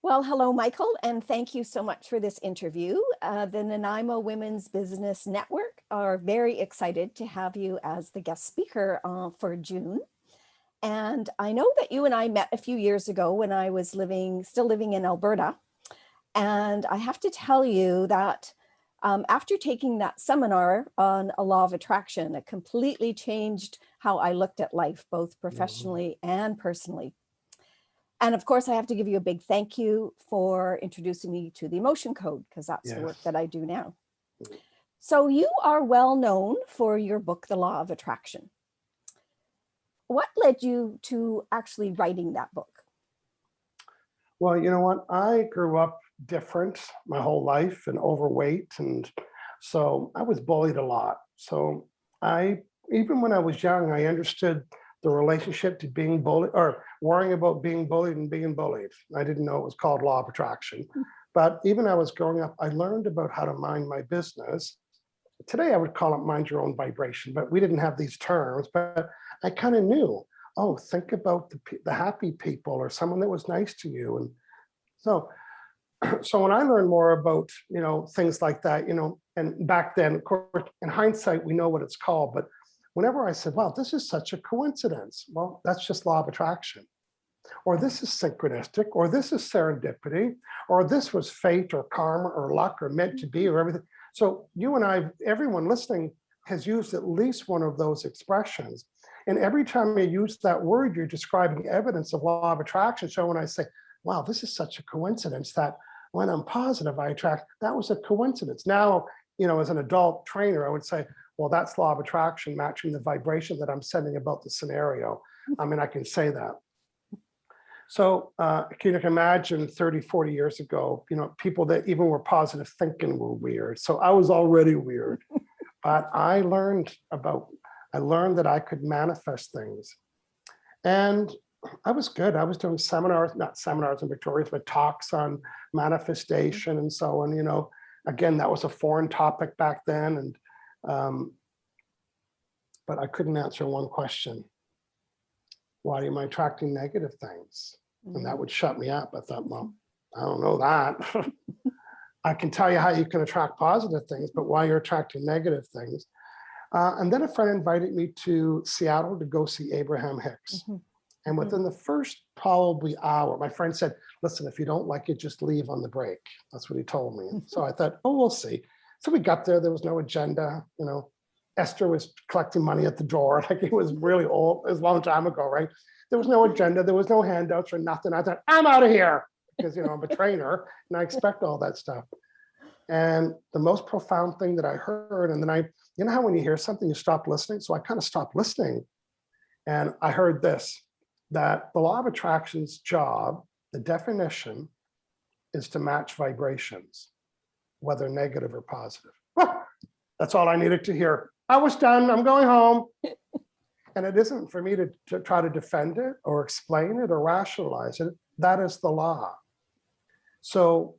Well, hello, Michael, and thank you so much for this interview. The Nanaimo Women's Business Network are very excited to have you as the guest speaker for June. And I know that you and I met a few years ago when I was still living in Alberta. And I have to tell you that after taking that seminar on a law of attraction, it completely changed how I looked at life, both professionally and personally. And of course, I have to give you a big thank you for introducing me to the emotion code, because that's the work that I do now. So you are well known for your book, The Law of Attraction. What led you to actually writing that book? Well, you know what? I grew up different my whole life and overweight. And so I was bullied a lot. So even when I was young, I understood the relationship to being bullied or worrying about being bullied and being bullied. I didn't know it was called law of attraction. But even I was growing up, I learned about how to mind my business. Today, I would call it mind your own vibration, but we didn't have these terms. But I kind of knew, oh, think about the happy people or someone that was nice to you. And so when I learned more about, things like that, and back then, of course, in hindsight, we know what it's called. But whenever I said, wow, this is such a coincidence, well, that's just law of attraction. Or this is synchronistic, or this is serendipity, or this was fate or karma or luck or meant to be or everything. So you and I, everyone listening has used at least one of those expressions. And every time you use that word, you're describing evidence of law of attraction. So when I say, wow, this is such a coincidence that when I'm positive, I attract, that was a coincidence. Now, as an adult trainer, I would say, well, that's law of attraction matching the vibration that I'm sending about the scenario. I mean, I can say that. So can you imagine 30, 40 years ago, people that even were positive thinking were weird. So I was already weird, but I learned that I could manifest things. And I was good. I was doing not seminars in Victoria, but talks on manifestation and so on, again, that was a foreign topic back then. And, but I couldn't answer one question. Why am I attracting negative things? And that would shut me up. I thought, well, I don't know that. I can tell you how you can attract positive things, but why you're attracting negative things. And then a friend invited me to Seattle to go see Abraham Hicks. And within the first probably hour, my friend said, listen, if you don't like it, just leave on the break. That's what he told me. And so I thought, oh, we'll see. So we got there. There was no agenda. Esther was collecting money at the door. Like it was really old. It was a long time ago, right? There was no agenda. There was no handouts or nothing. I thought, I'm out of here because, I'm a trainer and I expect all that stuff. And the most profound thing that I heard, and then how when you hear something, you stop listening. So I kind of stopped listening. And I heard this, that the law of attraction's job, the definition, is to match vibrations, whether negative or positive. That's all I needed to hear. I was done. I'm going home. And it isn't for me to try to defend it or explain it or rationalize it. That is the law. So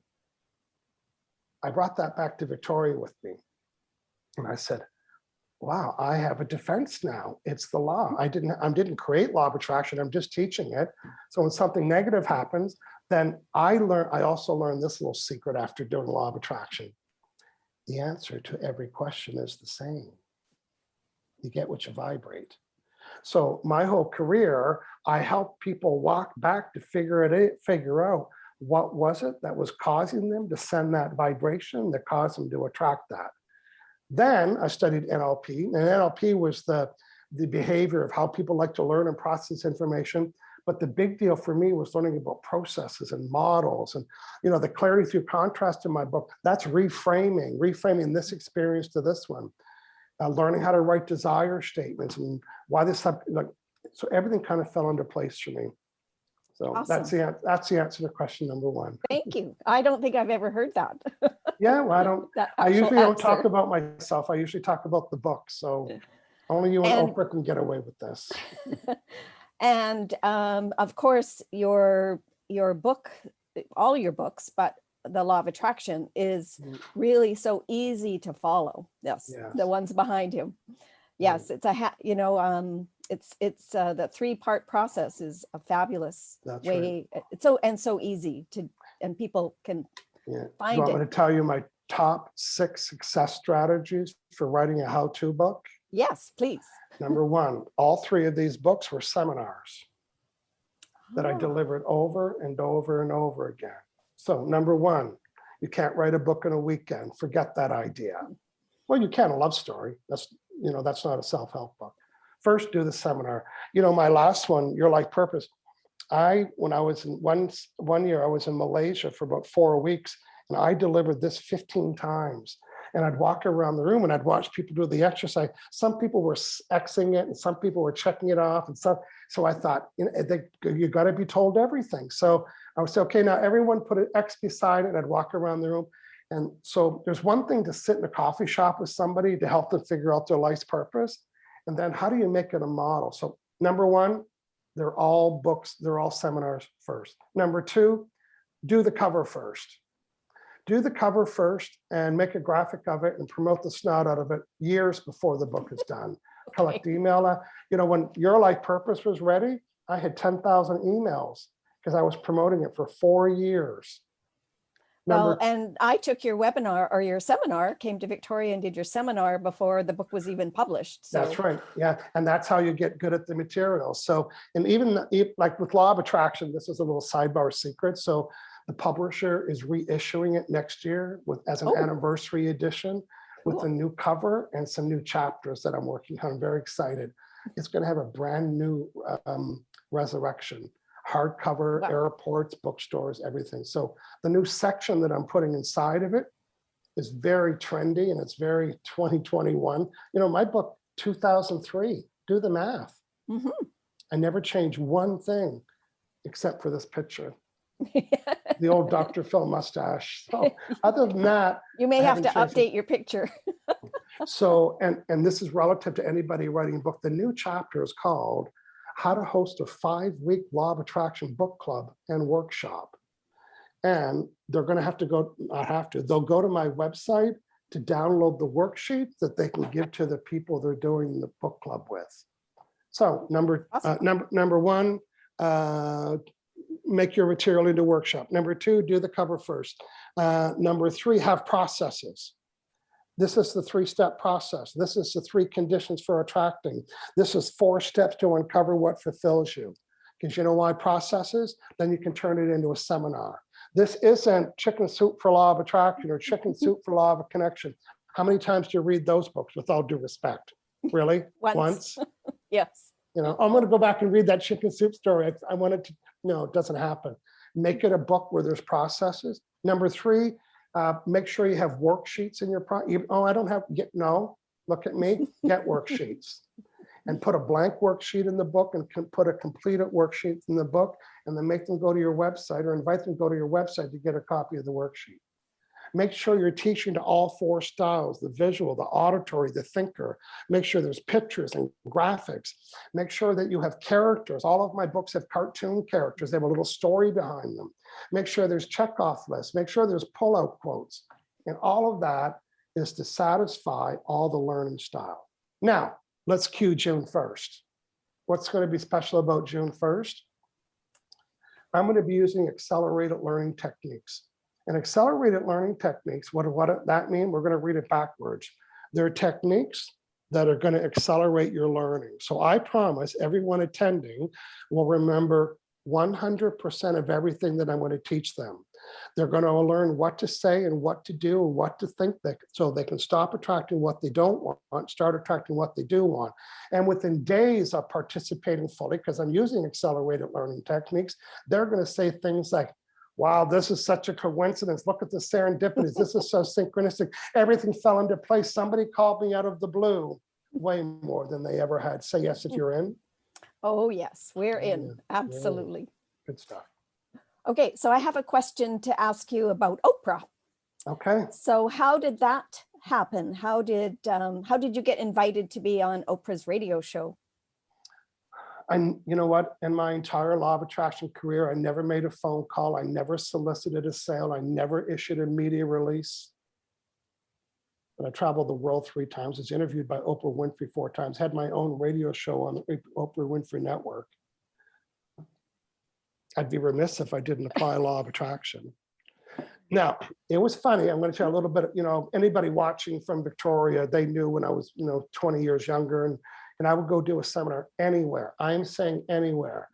I brought that back to Victoria with me. And I said, wow, I have a defense now. It's the law. I didn't create law of attraction. I'm just teaching it. So when something negative happens, then I also learned this little secret after doing law of attraction. The answer to every question is the same. You get what you vibrate. So my whole career, I help people walk back to figure out what was it that was causing them to send that vibration that caused them to attract that. Then I studied NLP, and NLP was the behavior of how people like to learn and process information. But the big deal for me was learning about processes and models and, the clarity through contrast in my book. That's reframing this experience to this one. Learning how to write desire statements and why this, so everything kind of fell into place for me. So awesome. That's the answer to question number one. Thank you. I don't think I've ever heard that. Yeah, well, I usually don't talk about myself. I usually talk about the book. So only you and Oprah can get away with this. And of course, your book, all your books, but The Law of Attraction is really so easy to follow. Yes. The ones behind him. Yes, it's it's the 3-part process is a fabulous way. Right. It's so easy to and people can Yeah. Do you find want me to it. tell you my top 6 success strategies for writing a how-to book? Yes, please. Number 1, all 3 of these books were seminars that I Oh, delivered over and over and over again. So number 1, you can't write a book in a weekend. Forget that idea. Well, you can, a love story. That's not a self-help book. First, do the seminar. My last one, Your Life Purpose. When I was in one year, I was in Malaysia for about 4 weeks, and I delivered this 15 times. And I'd walk around the room and I'd watch people do the exercise. Some people were Xing it and some people were checking it off. And so I thought, you got to be told everything. So I would say, okay, now everyone put an X beside it. And I'd walk around the room. And so there's one thing to sit in a coffee shop with somebody to help them figure out their life's purpose. And then how do you make it a model? So number 1, they're all books, they're all seminars first. Number 2, do the cover first. Do the cover first and make a graphic of it and promote the snot out of it years before the book is done. okay. Collect email. When Your Life Purpose was ready, I had 10,000 emails because I was promoting it for 4 years. Well, and I took your webinar or your seminar, came to Victoria and did your seminar before the book was even published. So that's right. Yeah. And that's how you get good at the material. So, and even like with Law of Attraction, this is a little sidebar secret. So the publisher is reissuing it next year as an anniversary edition with a new cover and some new chapters that I'm working on. I'm very excited. It's going to have a brand new resurrection. Hardcover, airports, bookstores, everything. So the new section that I'm putting inside of it is very trendy and it's very 2021. My book, 2003, do the math. Mm-hmm. I never changed one thing except for this picture. The old Dr. Phil mustache. So other than that, you may have to update your picture. So, and this is relative to anybody writing a book. The new chapter is called How to Host a 5-Week Law of Attraction Book Club and Workshop. And they're going to have to go, they'll go to my website to download the worksheet that they can give to the people they're doing the book club with. So number 1, make your material into workshop. Number 2, do the cover first. Number 3, have processes. This is the 3-step process. This is the 3 conditions for attracting. This is 4 steps to uncover what fulfills you. Because you know why processes? Then you can turn it into a seminar. This isn't Chicken Soup for Law of Attraction or Chicken Soup for Law of Connection. How many times do you read those books with all due respect? Really? Once? Yes. I'm going to go back and read that Chicken Soup story. I wanted to, no, it doesn't happen. Make it a book where there's processes. Number 3, make sure you have worksheets in your I don't have, look at me, get worksheets. And put a blank worksheet in the book and put a completed worksheet in the book, and then make them go to your website or invite them to go to your website to get a copy of the worksheet. Make sure you're teaching to all 4 styles, the visual, the auditory, the thinker. Make sure there's pictures and graphics. Make sure that you have characters. All of my books have cartoon characters. They have a little story behind them. Make sure there's checkoff lists. Make sure there's pull-out quotes. And all of that is to satisfy all the learning style. Now, let's cue June 1st. What's going to be special about June 1st? I'm going to be using accelerated learning techniques. And accelerated learning techniques, what does that mean? We're going to read it backwards. They're techniques that are going to accelerate your learning. So I promise everyone attending will remember 100% of everything that I'm going to teach them. They're going to learn what to say and what to do and what to think, so they can stop attracting what they don't want, start attracting what they do want. And within days of participating fully, because I'm using accelerated learning techniques, they're going to say things like, wow, this is such a coincidence. Look at the serendipities. This is so synchronistic. Everything fell into place. Somebody called me out of the blue. Way more than they ever had. Say yes if you're in. Oh, yes, we're in. Absolutely. Good stuff. Okay, so I have a question to ask you about Oprah. Okay. So how did that happen? How did you get invited to be on Oprah's radio show? And you know what? In my entire Law of Attraction career, I never made a phone call. I never solicited a sale. I never issued a media release. But I traveled the world 3 times, was interviewed by Oprah Winfrey 4 times, had my own radio show on the Oprah Winfrey Network. I'd be remiss if I didn't apply Law of Attraction. Now, it was funny. I'm going to tell you a little bit, anybody watching from Victoria, they knew when I was, 20 years younger, and I would go do a seminar anywhere. I'm saying anywhere.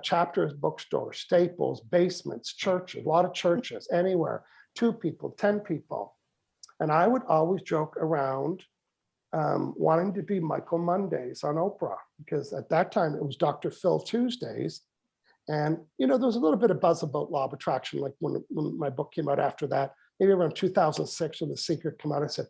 Chapters, bookstores, Staples, basements, churches, a lot of churches, anywhere, 2 people, 10 people. And I would always joke around wanting to be Michael Mondays on Oprah, because at that time it was Dr. Phil Tuesdays. And, there was a little bit of buzz about law of attraction, like when my book came out after that, maybe around 2006 when The Secret came out, I said,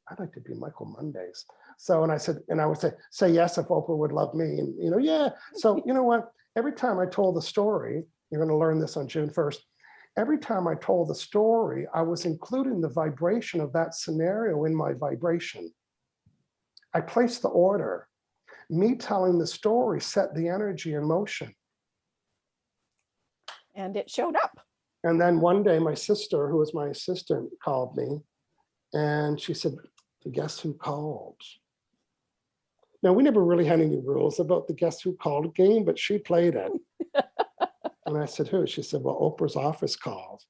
I'd like to be Michael Mondays. So, and I would say yes if Oprah would love me. And, yeah. So, you know what? Every time I told the story, you're going to learn this on June 1st. Every time I told the story, I was including the vibration of that scenario in my vibration. I placed the order. Me telling the story set the energy in motion. And it showed up. And then one day my sister, who was my assistant, called me and she said, guess who called? Now, we never really had any rules about the guess who called game, but she played it. And I said, who? She said, well, Oprah's office called.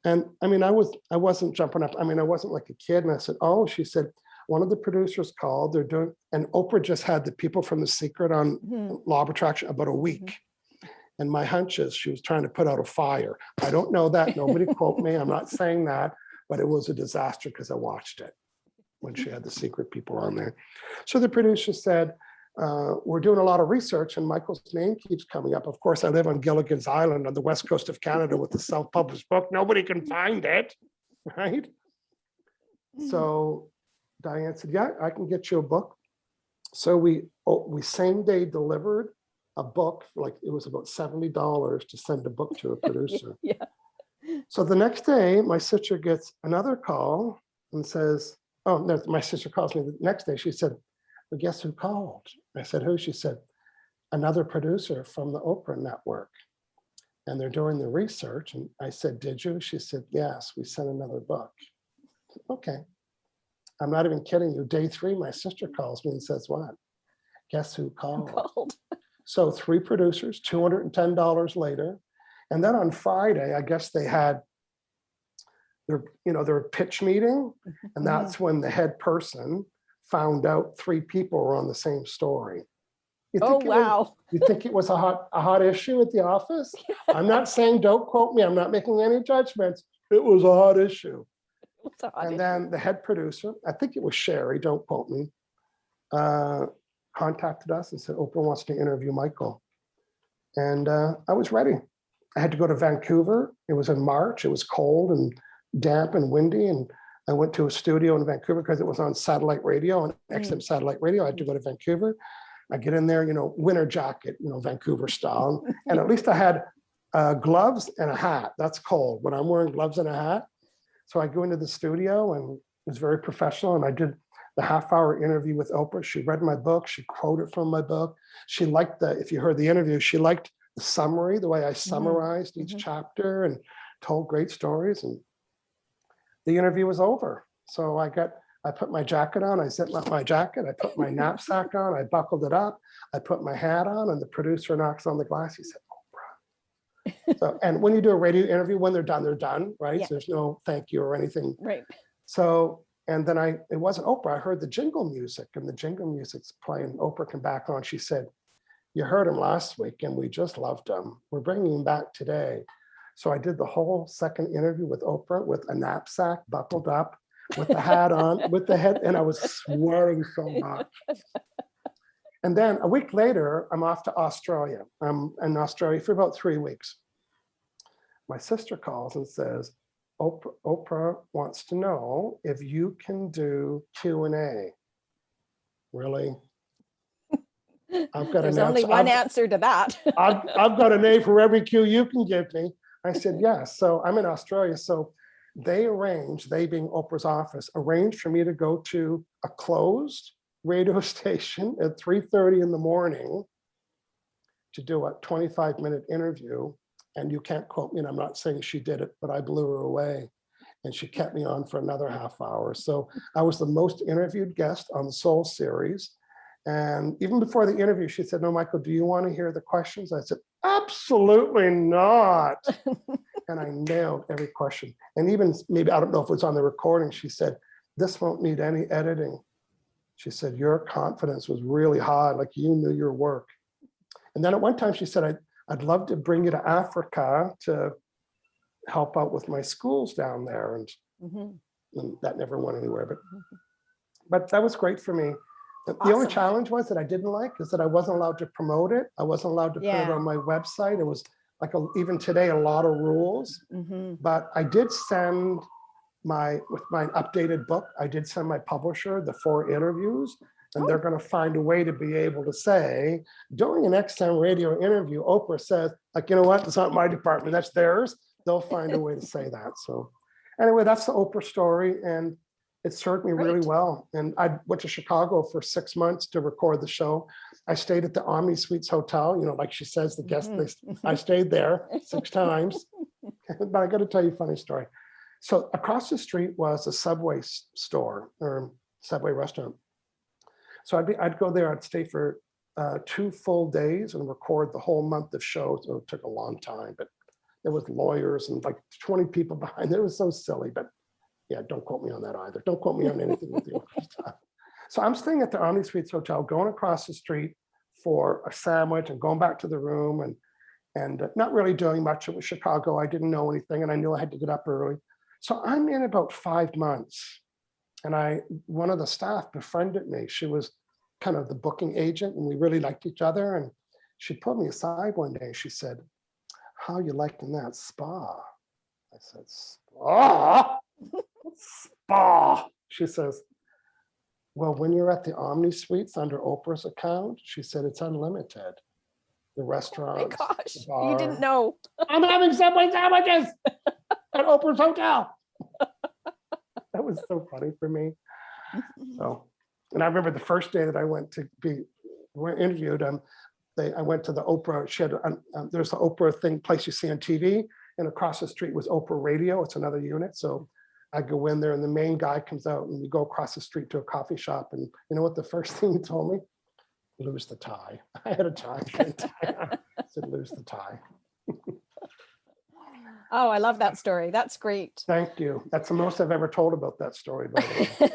And I mean, I wasn't jumping up. I mean, I wasn't like a kid. And I said, oh, she said, one of the producers called, they're doing, and Oprah just had the people from The Secret on Law of Attraction about a week. And my hunch is she was trying to put out a fire. I don't know that. Nobody quote me. I'm not saying that, but it was a disaster because I watched it when she had The Secret people on there. So the producer said, we're doing a lot of research and Michael's name keeps coming up. Of course, I live on Gilligan's Island on the west coast of Canada with a self-published book. Nobody can find it, right? So Diane said, yeah, I can get you a book. So we same day delivered a book, like it was about $70 to send a book to a producer. Yeah. So the next day, my sister gets another call and says, oh, no, my sister calls me the next day. She said, well, guess who called? I said, who? She said, another producer from the Oprah network. And they're doing the research. And I said, did you? She said, yes, we sent another book. Okay. I'm not even kidding you. Day 3, my sister calls me and says, what? Guess who called? So 3 producers, $210 later. And then on Friday, I guess they had their pitch meeting. And that's when the head person found out 3 people were on the same story. Wow. You think it was a hot issue at the office? I'm not saying, don't quote me. I'm not making any judgments. It was a hot issue. And then the head producer, I think it was Sherry, don't quote me, contacted us and said, Oprah wants to interview Michael. And I was ready. I had to go to Vancouver. It was in March. It was cold and damp and windy. And I went to a studio in Vancouver because it was on satellite radio, and XM satellite radio. I had to go to Vancouver. I get in there, winter jacket, Vancouver style. And at least I had gloves and a hat. That's cold when I'm wearing gloves and a hat. So I go into the studio and it was very professional. And I did the half-hour interview with Oprah. She read my book. She quoted from my book. She liked if you heard the interview, she liked the summary, the way I summarized each chapter and told great stories. And the interview was over. So I put my jacket on. I zipped up my jacket. I put my knapsack on. I buckled it up. I put my hat on, and the producer knocks on the glass. He said, Oprah. So, and when you do a radio interview, when they're done, right? Yeah. So there's no thank you or anything. Right. So, and then it wasn't Oprah. I heard the jingle music, and the jingle music's playing. Oprah came back on. She said, you heard him last week, and we just loved him. We're bringing him back today. So I did the whole second interview with Oprah with a knapsack buckled up, with the hat on, with the head, and I was swearing so much. And then a week later, I'm off to Australia. I'm in Australia for about 3 weeks. My sister calls and says, Oprah wants to know if you can do Q&A. Really? There's only one answer to that. I've got an A for every Q you can give me. I said, yes. So I'm in Australia. So they being Oprah's office, arranged for me to go to a closed radio station at 3:30 in the morning to do a 25-minute interview. And you can't quote me, and I'm not saying she did it, but I blew her away. And she kept me on for another half hour. So I was the most interviewed guest on the Soul series. And even before the interview, she said, no, Michael, do you want to hear the questions? I said, absolutely not. And I nailed every question. And even maybe, I don't know if it was on the recording, she said, this won't need any editing. She said, your confidence was really high, like you knew your work. And then at one time she said, I'd love to bring you to Africa to help out with my schools down there. And that never went anywhere, but that was great for me. The only Awesome. challenge was that I didn't like is that I wasn't allowed to promote it. I wasn't allowed to put it on my website. It was like even today, a lot of rules, but I did send with my updated book, I did send my publisher the 4 interviews, and they're going to find a way to be able to say, during an XM radio interview, Oprah says, like, you know what, it's not my department, that's theirs. They'll find a way to say that. So anyway, that's the Oprah story, and it served me really well. And I went to Chicago for 6 months to record the show. I stayed at the Omni Suites Hotel, like she says, the guest list. I stayed there 6 times. But I got to tell you a funny story. So across the street was a Subway store or Subway restaurant. So I'd go there, I'd stay for 2 full days and record the whole month of shows. So it took a long time, but there was lawyers and like 20 people behind. It was so silly, but yeah, don't quote me on that either. Don't quote me on anything with the Oprah stuff. So I'm staying at the Omni Suites Hotel, going across the street for a sandwich and going back to the room and not really doing much. It was Chicago. I didn't know anything and I knew I had to get up early. So I'm in about 5 months, and one of the staff befriended me. She was kind of the booking agent, and we really liked each other. And she pulled me aside one day. She said, "How you liking that spa?" I said, "Spa? Spa?" She says, "Well, when you're at the Omni Suites under Oprah's account," she said, "it's unlimited. The restaurant." Oh my gosh, you didn't know. I'm having Subway sandwiches at Oprah's hotel. That was so funny for me. So, and I remember the first day that I went to be interviewed, I went to the Oprah. She had there's the Oprah place you see on TV, and across the street was Oprah Radio. It's another unit. So I go in there, and the main guy comes out, and we go across the street to a coffee shop. And you know what? The first thing he told me, lose the tie. I had a tie. I said, lose the tie. Oh, I love that story. That's great. Thank you. That's the most I've ever told about that story, by the way.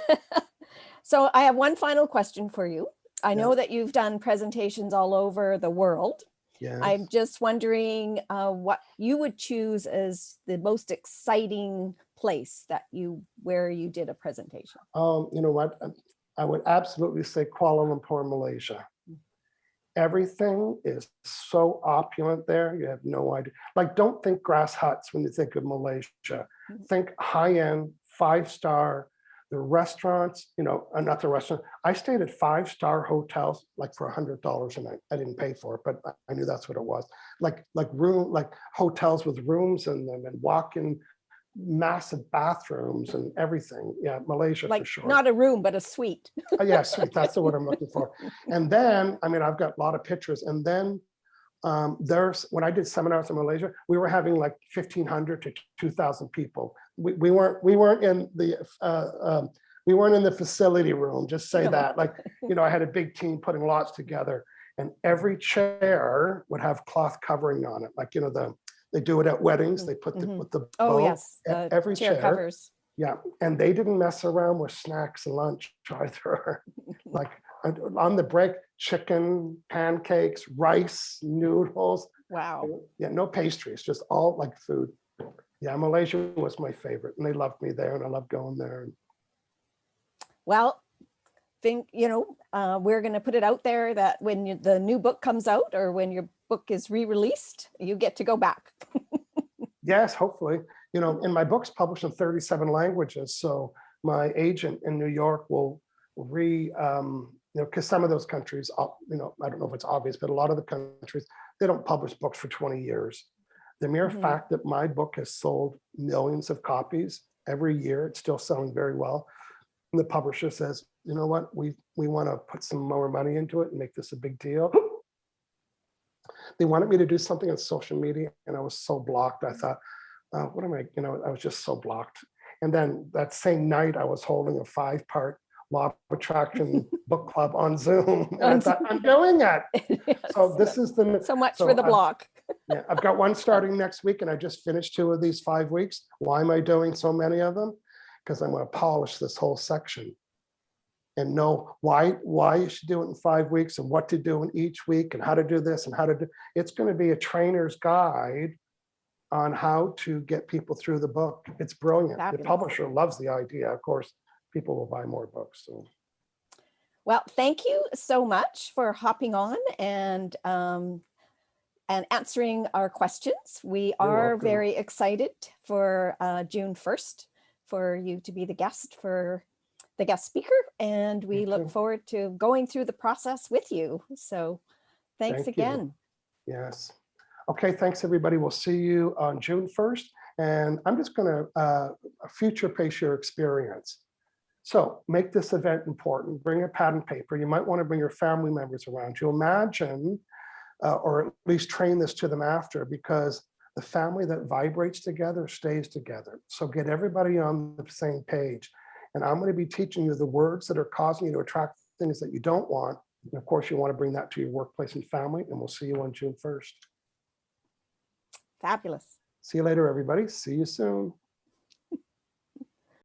So I have one final question for you. I know that you've done presentations all over the world. Yes. I'm just wondering what you would choose as the most exciting place where you did a presentation. You know what? I would absolutely say Kuala Lumpur, Malaysia. Everything is so opulent there. You have no idea. Like, don't think grass huts when you think of Malaysia. Think high-end, 5-star. The restaurants, not the restaurant. I stayed at 5-star hotels, like for $100 a night. I didn't pay for it, but I knew that's what it was. Like hotels with rooms in them and walk-in massive bathrooms and everything. Yeah, Malaysia for sure. Not a room, but a suite. Yeah, suite. That's the word I'm looking for. And then, I've got a lot of pictures. And then when I did seminars in Malaysia, we were having like 1,500 to 2,000 people. We weren't in the facility room. Just say that. Like, I had a big team putting lots together, and every chair would have cloth covering on it. Like, they do it at weddings. They put with the bow. Yes, every chair covers. Yeah, and they didn't mess around with snacks and lunch either. Like on the break, chicken, pancakes, rice, noodles. Wow. Yeah, no pastries, just all like food. Yeah, Malaysia was my favorite, and they loved me there, and I loved going there. Well, we're going to put it out there that when the new book comes out, or when your book is re-released, you get to go back. Yes, hopefully. And my book's published in 37 languages. So my agent in New York will because some of those countries, I don't know if it's obvious, but a lot of the countries, they don't publish books for 20 years. The mere fact that my book has sold millions of copies every year, it's still selling very well. And the publisher says, you know what, we want to put some more money into it and make this a big deal. They wanted me to do something on social media, and I was so blocked. I thought, what am I, I was just so blocked. And then that same night, I was holding a 5-part Law of Attraction book club on Zoom. And I thought, I'm doing it. Yes. So this is the, So much so for the I've- block. yeah, I've got one starting next week, and I just finished 2 of these 5 weeks. Why am I doing so many of them? Because I'm going to polish this whole section and know why you should do it in 5 weeks and what to do in each week and how to do this and how to do. It's going to be a trainer's guide on how to get people through the book. It's brilliant. The Fabulous. publisher loves the idea. Of course, people will buy more books. So. Well, thank you so much for hopping on and answering our questions. We are welcome. very excited for June 1st for you to be the guest speaker, and we look forward to going through the process with you. So thanks Thank you. again. Yes. Okay, thanks everybody. We'll see you on June 1st. And I'm just going to future pace your experience. So make this event important. Bring a pad and paper. You might want to bring your family members around. You imagine, or at least train this to them after, because the family that vibrates together stays together. So get everybody on the same page. And I'm going to be teaching you the words that are causing you to attract things that you don't want. And of course, you want to bring that to your workplace and family. And we'll see you on June 1st. Fabulous. See you later, everybody. See you soon.